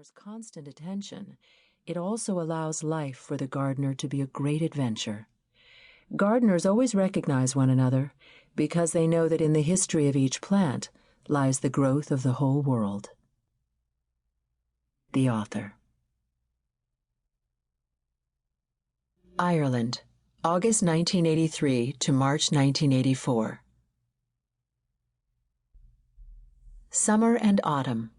gardener's constant attention, it also allows life for the gardener to be a great adventure. Gardeners always recognize one another because they know that in the history of each plant lies the growth of the whole world. The author. Ireland, August 1983 to March 1984. Summer and Autumn.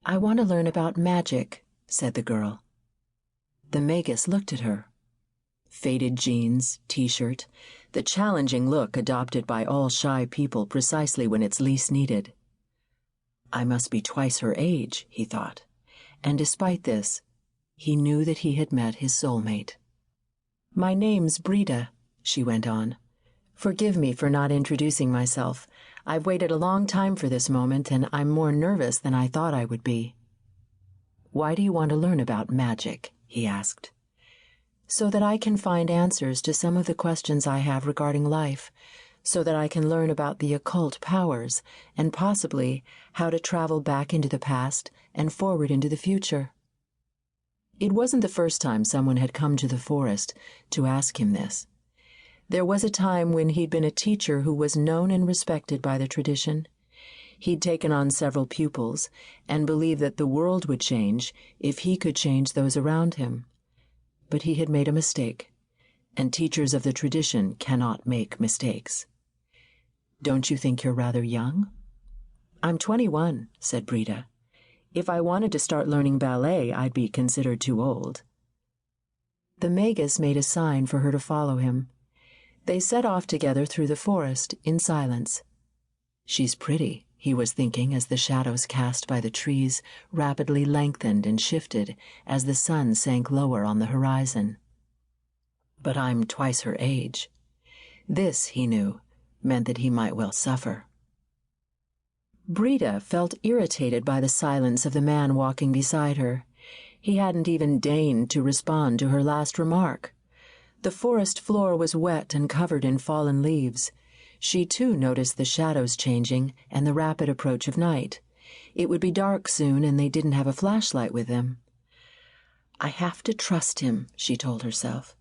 "I want to learn about magic," said the girl. The magus looked at her. Faded jeans, t-shirt, the challenging look adopted by all shy people precisely when it's least needed. I must be twice her age, he thought, and despite this, he knew that he had met his soulmate. "My name's Brida," she went on. "Forgive me for not introducing myself. I've waited a long time for this moment, and I'm more nervous than I thought I would be." "Why do you want to learn about magic?" he asked. "So that I can find answers to some of the questions I have regarding life, so that I can learn about the occult powers, and possibly how to travel back into the past and forward into the future." It wasn't the first time someone had come to the forest to ask him this. There was a time when he'd been a teacher who was known and respected by the tradition. He'd taken on several pupils and believed that the world would change if he could change those around him. But he had made a mistake, and teachers of the tradition cannot make mistakes. "Don't you think you're rather young?" "I'm 21, said Brida. "If I wanted to start learning ballet, I'd be considered too old." The magus made a sign for her to follow him. They set off together through the forest in silence. "She's pretty," he was thinking as the shadows cast by the trees rapidly lengthened and shifted as the sun sank lower on the horizon. "But I'm twice her age." This, he knew, meant that he might well suffer. Brida felt irritated by the silence of the man walking beside her. He hadn't even deigned to respond to her last remark. The forest floor was wet and covered in fallen leaves. She too noticed the shadows changing and the rapid approach of night. It would be dark soon, and they didn't have a flashlight with them. "I have to trust him," she told herself.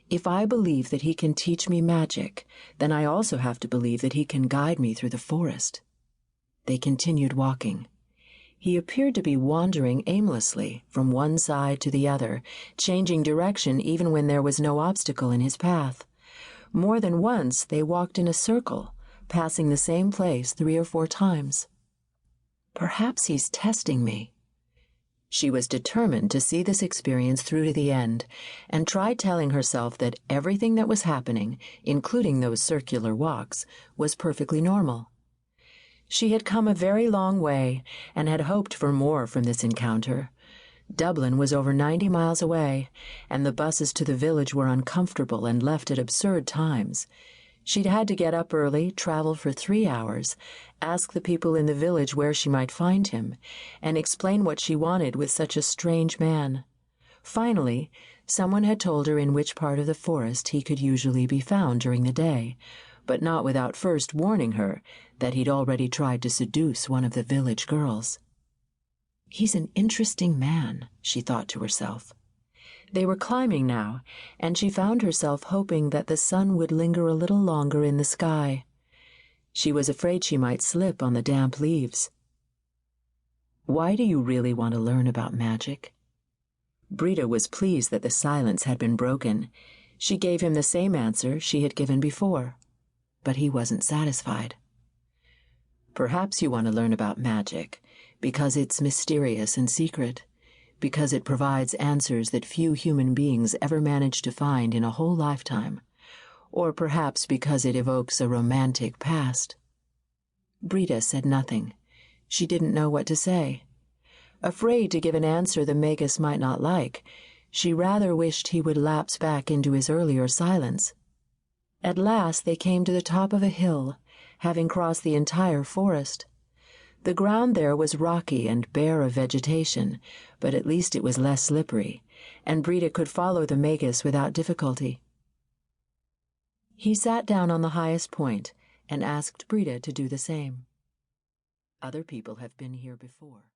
"If I believe that he can teach me magic, then I also have to believe that he can guide me through the forest." They continued walking. He appeared to be wandering aimlessly from one side to the other, changing direction even when there was no obstacle in his path. More than once they walked in a circle, passing the same place 3 or 4 times. "Perhaps he's testing me." She was determined to see this experience through to the end, and tried telling herself that everything that was happening, including those circular walks, was perfectly normal. She had come a very long way and had hoped for more from this encounter. Dublin was over 90 miles away, and the buses to the village were uncomfortable and left at absurd times. She'd had to get up early, travel for 3 hours, ask the people in the village where she might find him, and explain what she wanted with such a strange man. Finally, someone had told her in which part of the forest he could usually be found during the day, but not without first warning her that he'd already tried to seduce one of the village girls. "He's an interesting man," she thought to herself. They were climbing now, and she found herself hoping that the sun would linger a little longer in the sky. She was afraid she might slip on the damp leaves. "Why do you really want to learn about magic?" Brida was pleased that the silence had been broken. She gave him the same answer she had given before, but he wasn't satisfied. "Perhaps you want to learn about magic because it's mysterious and secret, because it provides answers that few human beings ever manage to find in a whole lifetime, or perhaps because it evokes a romantic past." Brida said nothing. She didn't know what to say. Afraid to give an answer the magus might not like, she rather wished he would lapse back into his earlier silence. At last they came to the top of a hill, having crossed the entire forest. The ground there was rocky and bare of vegetation, but at least it was less slippery, and Brida could follow the magus without difficulty. He sat down on the highest point and asked Brida to do the same. "Other people have been here before."